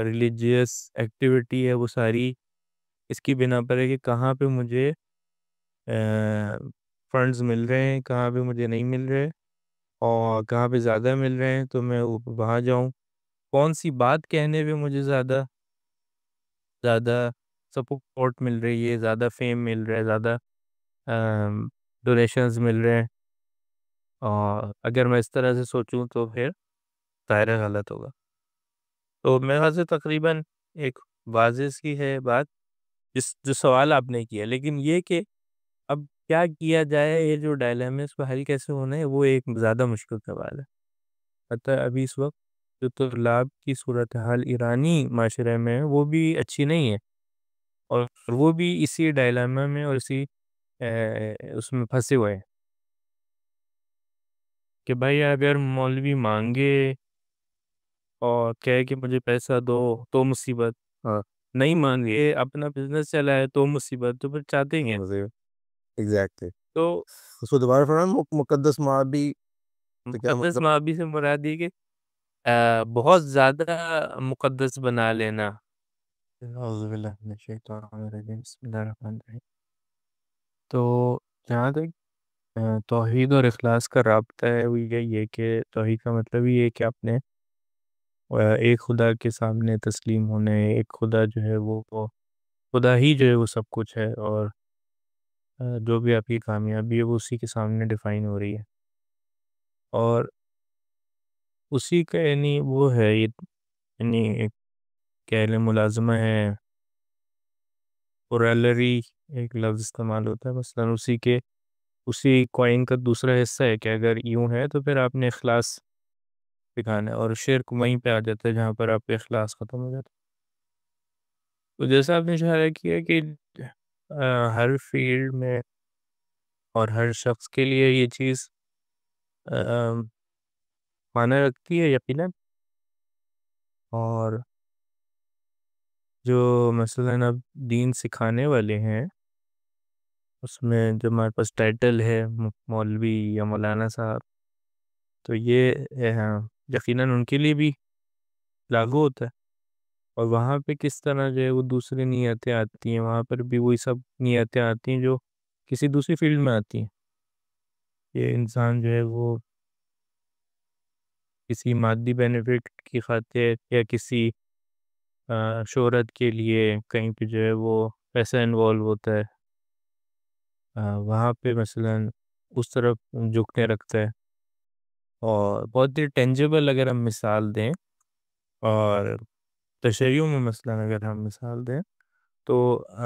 Religious activity ہے وہ ساری اس کی بنا پر ہے کہ کہاں پہ مجھے فنڈز مل رہے ہیں، کہاں پہ مجھے نہیں مل رہے، اور کہاں پہ زیادہ مل رہے ہیں تو میں وہاں جاؤں، کون سی بات کہنے پہ مجھے زیادہ زیادہ سپورٹ مل رہی ہے، زیادہ فیم مل رہا ہے، زیادہ ڈونیشنز مل رہے ہیں، اور اگر میں اس طرح سے سوچوں تو پھر ظاہر غلط ہوگا۔ تو میرے خیال سے تقریباً ایک واضح سی ہے بات جو سوال آپ نے کیا، لیکن یہ کہ اب کیا کیا جائے، یہ جو ڈائلیما ہے اس کو حل کیسے ہونا ہے، وہ ایک زیادہ مشکل سوال ہے۔ حتیٰ ابھی اس وقت جو طلاب کی صورتحال ایرانی معاشرے میں ہے وہ بھی اچھی نہیں ہے، اور وہ بھی اسی ڈائلیما میں اور اسی اس میں پھنسے ہوئے ہیں کہ بھائی اگر مولوی مانگے اور کہے کہ مجھے پیسہ دو تو مصیبت، ہاں نہیں مانگے اپنا بزنس چلائے تو مصیبت، تو پھر چاہتے ہیں ایگزیکٹلی، تو اس کو دوبارہ فرمائیں، مقدس معابی تو کیا مقدس مطلب؟ معابی سے مراد یہ کہ بہت زیادہ مقدس بنا لینا۔ اعوذ باللہ من الشیطان الرجیم، بسم اللہ الرحمن الرحیم۔ تو جہاں تک توحید اور اخلاص کا رابطہ ہے وہ یہی ہے کہ توحید کا مطلب یہ ہے کہ آپ نے ایک خدا کے سامنے تسلیم ہونے، ایک خدا جو ہے وہ خدا ہی جو ہے وہ سب کچھ ہے، اور جو بھی آپ کی کامیابی ہے وہ اسی کے سامنے ڈیفائن ہو رہی ہے، اور اسی کا یعنی وہ ہے یعنی ایک کہہ لیں ملازمہ ہے، اورالری ایک لفظ استعمال ہوتا ہے، مثلا اسی کوائن کا دوسرا حصہ ہے کہ اگر یوں ہے تو پھر آپ نے اخلاص دکھانا ہے، اور شرک وہیں پہ آ جاتا ہے جہاں پر آپ کا اخلاص ختم ہو جاتا ہے۔ تو جیسا آپ نے اشارہ کیا کہ ہر فیلڈ میں اور ہر شخص کے لیے یہ چیز معنی رکھتی ہے یقیناً، اور جو مثلاً اب دین سکھانے والے ہیں اس میں جو ہمارے پاس ٹائٹل ہے مولوی یا مولانا صاحب، تو یہ یقیناً ان کے لیے بھی لاگو ہوتا ہے، اور وہاں پہ کس طرح جو ہے وہ دوسری نیتیں آتی ہیں، وہاں پر بھی وہی سب نیتیں آتی ہیں جو کسی دوسری فیلڈ میں آتی ہیں۔ یہ انسان جو ہے وہ کسی مادی بینیفٹ کی خاطر یا کسی شہرت کے لیے کہیں پہ جو ہے وہ پیسہ انوالو ہوتا ہے، وہاں پہ مثلاً اس طرف جھکنے رکھتا ہے، اور بہت ہی ٹینجیبل اگر ہم مثال دیں، اور تشریعوں میں مثلاً اگر ہم مثال دیں تو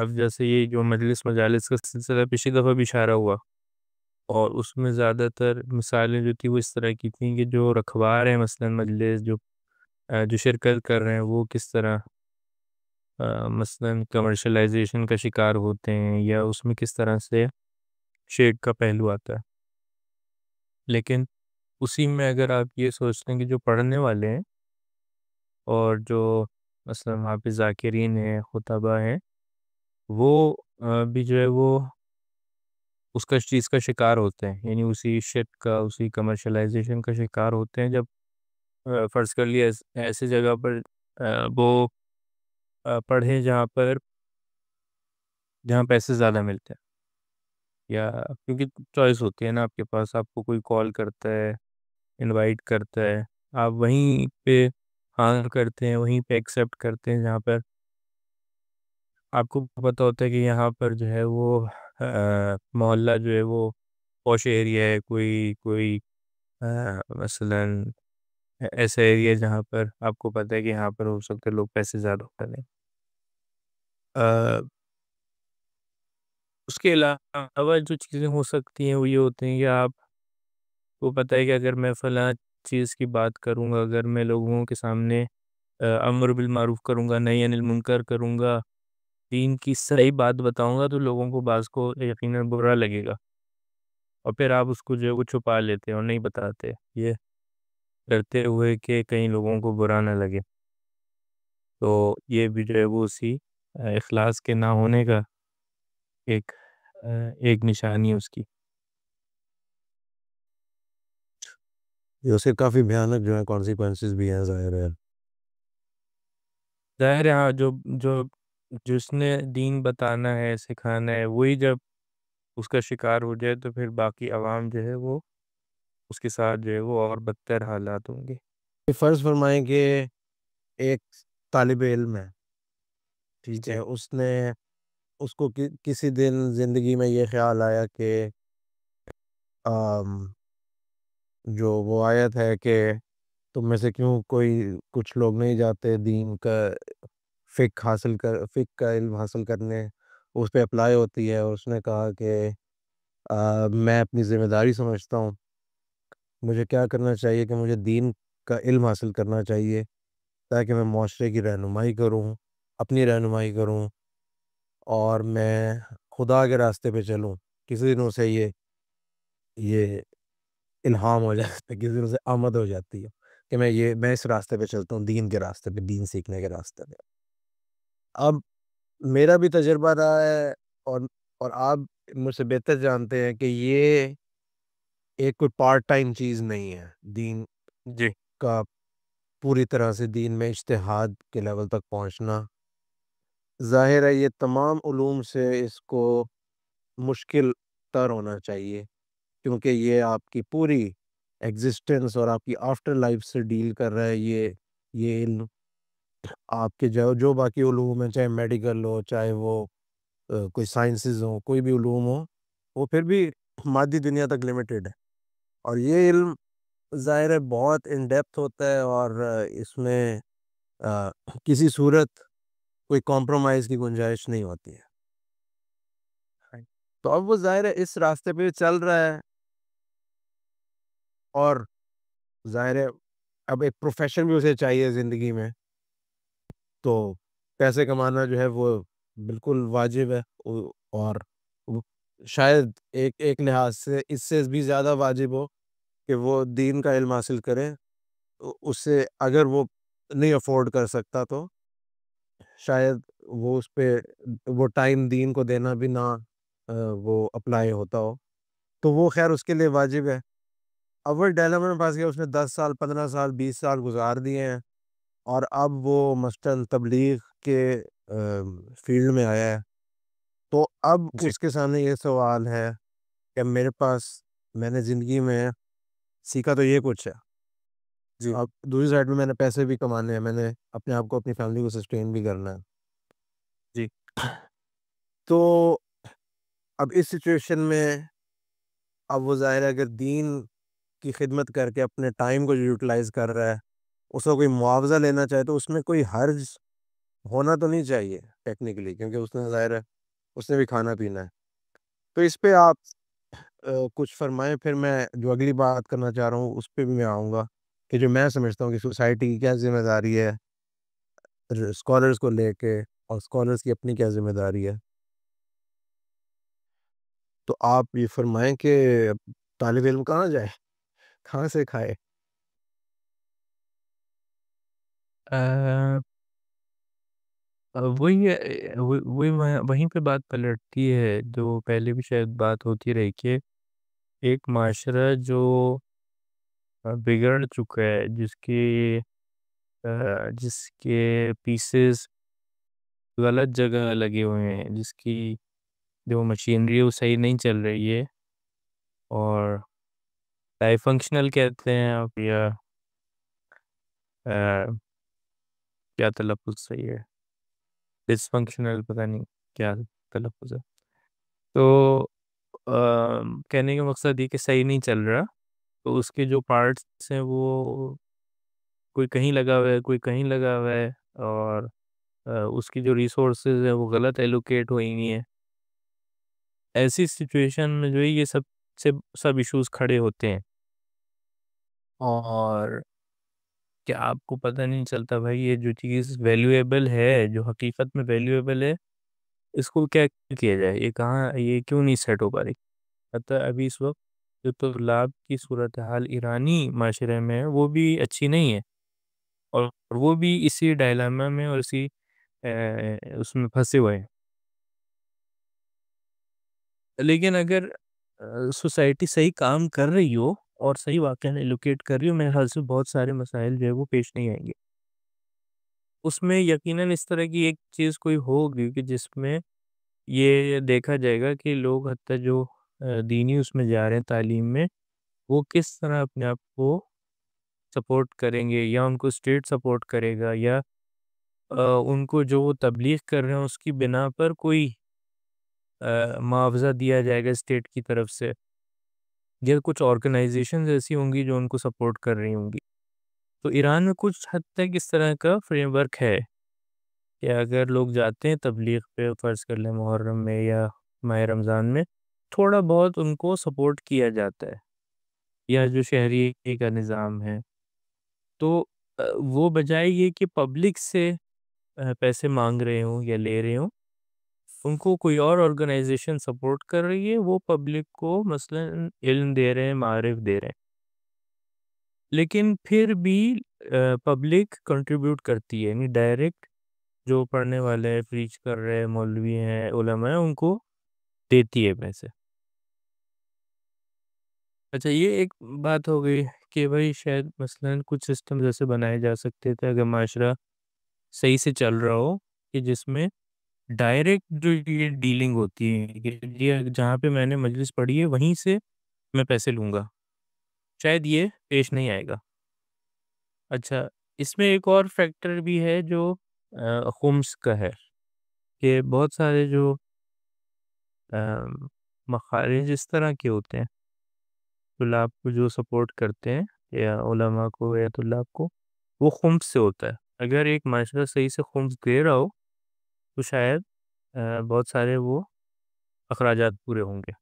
اب جیسے یہ جو مجالس کا سلسلہ پچھلی دفعہ بھی اشارہ ہوا، اور اس میں زیادہ تر مثالیں جو تھی وہ اس طرح کی تھیں کہ جو رکھوار ہیں مثلاً مجلس جو شرکت کر رہے ہیں وہ کس طرح مثلاً کمرشلائزیشن کا شکار ہوتے ہیں، یا اس میں کس طرح سے شیک کا پہلو آتا ہے۔ لیکن اسی میں اگر آپ یہ سوچتے ہیں کہ جو پڑھنے والے ہیں اور جو مثلاً وہاں پہ ذاکرین ہیں، خطبہ ہیں، وہ بھی جو ہے وہ اس کا چیز کا شکار ہوتے ہیں، یعنی اسی شرک کا، اسی کمرشلائزیشن کا شکار ہوتے ہیں، جب فرض کر لیا ایسی جگہ پر وہ پڑھیں جہاں پیسے زیادہ ملتے ہیں، یا کیونکہ چوائس ہوتی ہے نا آپ کے پاس، آپ کو کوئی کال کرتا ہے، انوائٹ کرتا ہے، آپ وہیں پہ ہاں کرتے ہیں، وہیں پہ ایکسیپٹ کرتے ہیں جہاں پر آپ کو پتہ ہوتا ہے کہ یہاں پر جو ہے وہ محلہ جو ہے وہ پوش ایریا ہے، کوئی مثلاً ایسا ایریا جہاں پر آپ کو پتہ ہے کہ یہاں پر ہو سکتا ہے لوگ پیسے زیادہ کریں۔ اس کے علاوہ جو چیزیں ہو سکتی ہیں وہ یہ ہوتی ہیں کہ آپ کو پتہ ہے کہ اگر میں فلاں چیز کی بات کروں گا، اگر میں لوگوں کے سامنے امر بالمعروف کروں گا، نہی عن المنکر کروں گا، دین کی صحیح بات بتاؤں گا، تو لوگوں کو بعض کو یقیناً برا لگے گا، اور پھر آپ اس کو جو ہے وہ چھپا لیتے ہیں اور نہیں بتاتے، یہ ڈرتے ہوئے کہ کہیں لوگوں کو برا نہ لگے۔ تو یہ بھی جو ہے وہ اسی اخلاص کے نہ ہونے کا ایک نشانی ہے اس کی۔ یہ اس کے کافی بھیانک جو ہے کانسیکوینسز بھی ہیں، ظاہر ہے۔ ظاہر ہے ہاں، جو جس نے دین بتانا ہے سکھانا ہے وہی جب اس کا شکار ہو جائے تو پھر باقی عوام جو ہے وہ اس کے ساتھ جو ہے وہ اور بدتر حالات ہوں گے. فرض فرمائیں کہ ایک طالب علم ہے، ٹھیک ہے، جی اس کو کسی دن زندگی میں یہ خیال آیا کہ جو وہ آیت ہے کہ تم میں سے کیوں کچھ لوگ نہیں جاتے دین کا فقہ کا علم حاصل کرنے، اس پہ اپلائی ہوتی ہے، اور اس نے کہا کہ میں اپنی ذمہ داری سمجھتا ہوں، مجھے کیا کرنا چاہیے کہ مجھے دین کا علم حاصل کرنا چاہیے تاکہ میں معاشرے کی رہنمائی کروں، اپنی رہنمائی کروں، اور میں خدا کے راستے پہ چلوں. کسی دنوں سے یہ الہام ہو جاتا ہے، کسی دنوں سے آمد ہو جاتی ہے کہ میں اس راستے پہ چلتا ہوں، دین کے راستے پہ، دین سیکھنے کے راستے پہ. اب میرا بھی تجربہ رہا ہے، اور آپ مجھ سے بہتر جانتے ہیں کہ یہ ایک کوئی پارٹ ٹائم چیز نہیں ہے دین جی کا. پوری طرح سے دین میں اجتہاد کے لیول تک پہنچنا، ظاہر ہے یہ تمام علوم سے اس کو مشکل تر ہونا چاہیے، کیونکہ یہ آپ کی پوری ایگزسٹنس اور آپ کی آفٹر لائف سے ڈیل کر رہا ہے. یہ علم آپ کے جو باقی علوم ہیں، چاہے میڈیکل ہو، چاہے وہ کوئی سائنسز ہوں، کوئی بھی علوم ہو، وہ پھر بھی مادی دنیا تک لمیٹڈ ہے. اور یہ علم ظاہر ہے بہت ان ڈیپتھ ہوتا ہے، اور اس میں کسی صورت کوئی کمپرومائز کی گنجائش نہیں ہوتی ہے. تو اب وہ ظاہر ہے اس راستے پہ چل رہا ہے، اور ظاہر ہے اب ایک پروفیشن بھی اسے چاہیے زندگی میں، تو پیسے کمانا جو ہے وہ بالکل واجب ہے، اور وہ شاید ایک لحاظ سے اس سے بھی زیادہ واجب ہو کہ وہ دین کا علم حاصل کرے. اس سے اگر وہ نہیں افورڈ کر سکتا تو شاید وہ اس پہ وہ ٹائم دین کو دینا بھی نہ وہ اپلائی ہوتا ہو، تو وہ خیر اس کے لیے واجب ہے. اب وہ ڈائلاما میں پھنس گیا، اس نے 10 سال 15 سال 20 سال گزار دیے ہیں، اور اب وہ مثلاً تبلیغ کے فیلڈ میں آیا ہے. تو اب جی اس کے سامنے یہ سوال ہے کہ میں نے زندگی میں سیکھا تو یہ کچھ ہے، جی اب دوسری سائڈ میں میں نے پیسے بھی کمانے ہیں، میں نے اپنے آپ کو اپنی فیملی کو سسٹین بھی کرنا ہے. جی تو اب اس سچویشن میں اب وہ ظاہر ہے اگر دین کی خدمت کر کے اپنے ٹائم کو یوٹیلائز کر رہا ہے، اس کو کوئی معاوضہ لینا چاہے تو اس میں کوئی حرج ہونا تو نہیں چاہیے ٹیکنیکلی، کیونکہ اس نے ظاہر ہے اس نے بھی کھانا پینا ہے. تو اس پہ آپ کچھ فرمائیں، پھر میں جو اگلی بات کرنا چاہ رہا ہوں اس پہ بھی میں آؤں گا کہ جو میں سمجھتا ہوں کہ سوسائٹی کی کیا ذمہ داری ہے اسکالرس کو لے کے، اور اسکالرس کی اپنی کیا ذمہ داری ہے. تو آپ یہ فرمائیں کہ طالب علم کہاں جائے، کہاں سے کھائے. وہیں پہ بات پلٹتی ہے جو پہلے بھی شاید بات ہوتی رہی کہ ایک معاشرہ جو بگڑ چکا ہے، جس کے پیسز غلط جگہ لگے ہوئے ہیں، جس کی جو مشینری ہے وہ صحیح نہیں چل رہی ہے، اور ڈائی فنکشنل کہتے ہیں آپ، یا کیا تلفظ صحیح ہے، ڈس فنکشنل، پتہ نہیں کیا تلفظ ہے. تو کہنے کا مقصد یہ کہ صحیح نہیں چل رہا، تو اس کے جو پارٹس ہیں وہ کوئی کہیں لگا ہوا ہے، کوئی کہیں لگا ہوا ہے، اور اس کی جو ریسورسز ہیں وہ غلط ایلوکیٹ ہوئی ہوئی ہیں. ایسی سچویشن میں جو ہے یہ سب ایشوز کھڑے ہوتے ہیں، اور کیا آپ کو پتہ نہیں چلتا بھائی یہ جو چیز ویلیویبل ہے، جو حقیقت میں ویلیویبل ہے، اس کو کیا کیا جائے، یہ کیوں نہیں سیٹ ہو پا رہی. حتیٰ ابھی اس وقت جو طلاب کی صورتحال ایرانی معاشرے میں ہے وہ بھی اچھی نہیں ہے، اور وہ بھی اسی ڈائلاما میں اور اسی اس میں پھنسے ہوئے ہیں. لیکن اگر سوسائٹی صحیح کام کر رہی ہو اور صحیح واقعہ ایلوکیٹ کر رہی ہو، میرے خیال سے بہت سارے مسائل جو ہے وہ پیش نہیں آئیں گے. اس میں یقیناً اس طرح کی ایک چیز کوئی ہوگی کہ جس میں یہ دیکھا جائے گا کہ لوگ حتیٰ جو دینی اس میں جا رہے ہیں تعلیم میں، وہ کس طرح اپنے آپ کو سپورٹ کریں گے، یا ان کو اسٹیٹ سپورٹ کرے گا، یا ان کو جو وہ تبلیغ کر رہے ہیں اس کی بنا پر کوئی معاوضہ دیا جائے گا اسٹیٹ کی طرف سے، یا کچھ آرگنائزیشنز ایسی ہوں گی جو ان کو سپورٹ کر رہی ہوں گی۔ تو ایران میں کچھ حد تک اس طرح کا فریم ورک ہے کہ اگر لوگ جاتے ہیں تبلیغ پہ، فرض کر لیں محرم میں یا ماہ رمضان میں، تھوڑا بہت ان کو سپورٹ کیا جاتا ہے، یا جو شہری کا نظام ہے، تو وہ بجائے یہ کہ پبلک سے پیسے مانگ رہے ہوں یا لے رہے ہوں، ان کو کوئی اور آرگنائزیشن سپورٹ کر رہی ہے، وہ پبلک کو مثلا علم دے رہے ہیں، معارف دے رہے ہیں، لیکن پھر بھی پبلک کنٹریبیوٹ کرتی ہے، یعنی ڈائریکٹ جو پڑھنے والے ہیں، پریچ کر رہے ہیں، مولوی ہیں، علماء ہیں، ان کو دیتی ہے پیسے۔ اچھا، یہ ایک بات ہو گئی کہ بھائی شاید مثلا کچھ سسٹم جیسے بنائے جا سکتے تھے اگر معاشرہ صحیح سے چل رہا ہو، کہ جس میں ڈائریکٹ جو یہ ڈیلنگ ہوتی ہے کہ یہ جہاں پہ میں نے مجلس پڑھی ہے وہیں سے میں پیسے لوں گا، شاید یہ پیش نہیں آئے گا۔ اچھا، اس میں ایک اور فیکٹر بھی ہے جو خمس کا ہے، کہ بہت سارے جو مخارج اس طرح کے ہوتے ہیں، طلاب کو جو سپورٹ کرتے ہیں یا علماء کو یا طلاب کو، وہ خمس سے ہوتا ہے۔ اگر ایک معاشرہ صحیح سے خمس دے رہا ہو تو شاید بہت سارے وہ اخراجات پورے ہوں گے۔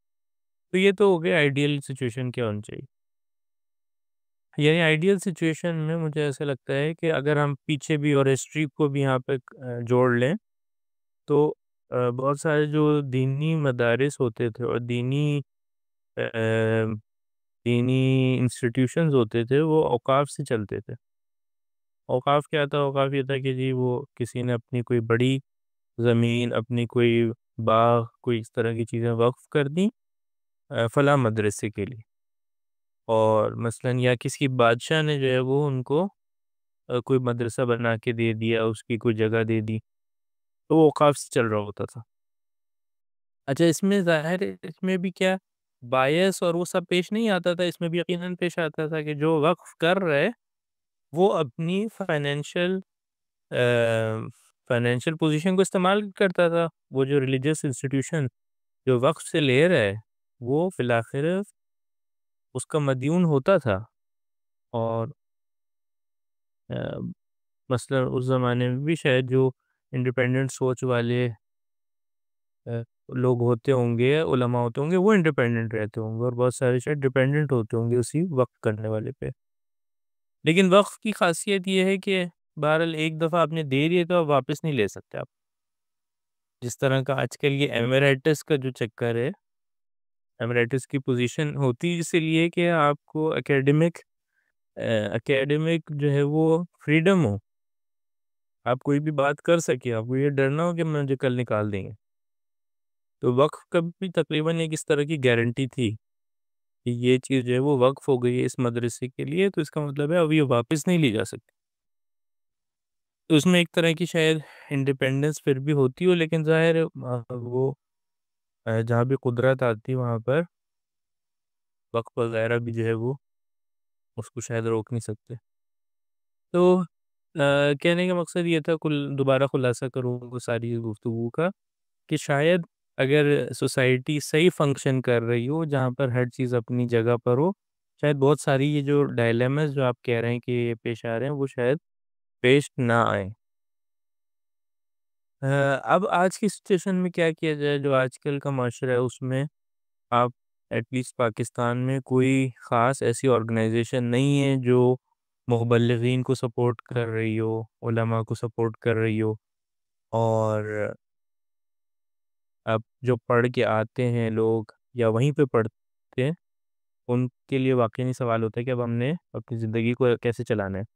تو یہ تو ہو گیا آئیڈیل سچویشن کیا ہونی چاہیے۔ یعنی آئیڈیل سچویشن میں مجھے ایسا لگتا ہے کہ اگر ہم پیچھے بھی اور ہسٹری کو بھی یہاں پہ جوڑ لیں تو بہت سارے جو دینی مدارس ہوتے تھے اور دینی انسٹیٹیوشنز ہوتے تھے، وہ اوقاف سے چلتے تھے۔ اوقاف کیا تھا؟ اوقاف یہ تھا کہ جی وہ کسی نے اپنی کوئی بڑی زمین، اپنی کوئی باغ، کوئی اس طرح کی چیزیں وقف کر دیں فلاں مدرسے کے لیے، اور مثلا یا کسی بادشاہ نے جو ہے وہ ان کو کوئی مدرسہ بنا کے دے دیا، اس کی کوئی جگہ دے دی، تو وہ اوقاف سے چل رہا ہوتا تھا۔ اچھا، اس میں ظاہر ہے اس میں بھی کیا بائس اور وہ سب پیش نہیں آتا تھا، اس میں بھی یقیناً پیش آتا تھا کہ جو وقف کر رہے وہ اپنی فائنینشیل پوزیشن کو استعمال کرتا تھا۔ وہ جو ریلیجیس انسٹیٹیوشن جو وقف سے لے رہے وہ فی الآخر اس کا مدیون ہوتا تھا، اور مثلا اس زمانے میں بھی شاید جو انڈیپینڈنٹ سوچ والے لوگ ہوتے ہوں گے، علماء ہوتے ہوں گے، وہ انڈیپینڈنٹ رہتے ہوں گے، اور بہت سارے شاید ڈیپینڈنٹ ہوتے ہوں گے اسی وقف کرنے والے پہ۔ لیکن وقف کی خاصیت یہ ہے کہ بہرحال ایک دفعہ آپ نے دے دیے تو آپ واپس نہیں لے سکتے۔ آپ جس طرح کا آج کل یہ ایمریٹس کا جو چکر ہے، ایمریٹس کی پوزیشن ہوتی ہے اسی لیے کہ آپ کو اکیڈمک جو ہے وہ فریڈم ہو، آپ کوئی بھی بات کر سکے، آپ کو یہ ڈرنا ہو کہ مجھے کل نکال دیں گے۔ تو وقف کا بھی تقریباً ایک اس طرح کی گارنٹی تھی کہ یہ چیز جو ہے وہ وقف ہو گئی ہے اس مدرسے کے لیے، تو اس کا مطلب ہے اب یہ واپس نہیں لی جا سکتی۔ تو اس میں ایک طرح کی شاید انڈیپینڈنس پھر بھی ہوتی ہو، لیکن ظاہر ہے وہ جہاں بھی قدرت آتی وہاں پر وقف وغیرہ بھی جو ہے وہ اس کو شاید روک نہیں سکتے۔ تو کہنے کا مقصد یہ تھا، دوبارہ خلاصہ کروں گا ساری گفتگو کا، کہ شاید اگر سوسائٹی صحیح فنکشن کر رہی ہو، جہاں پر ہر چیز اپنی جگہ پر ہو، شاید بہت ساری یہ جو ڈائلیمز جو آپ کہہ رہے ہیں کہ یہ پیش آ رہے ہیں وہ شاید پیش نہ آئیں۔ اب آج کی سچویشن میں کیا کیا جائے؟ جو آج کل کا معاشرہ ہے اس میں آپ ایٹ لیسٹ پاکستان میں کوئی خاص ایسی آرگنائزیشن نہیں ہے جو مبلغین کو سپورٹ کر رہی ہو، علماء کو سپورٹ کر رہی ہو، اور اب جو پڑھ کے آتے ہیں لوگ یا وہیں پہ پڑھتے ہیں ان کے لیے واقعی سوال ہوتا ہے کہ اب ہم نے اپنی زندگی کو کیسے چلانا ہے۔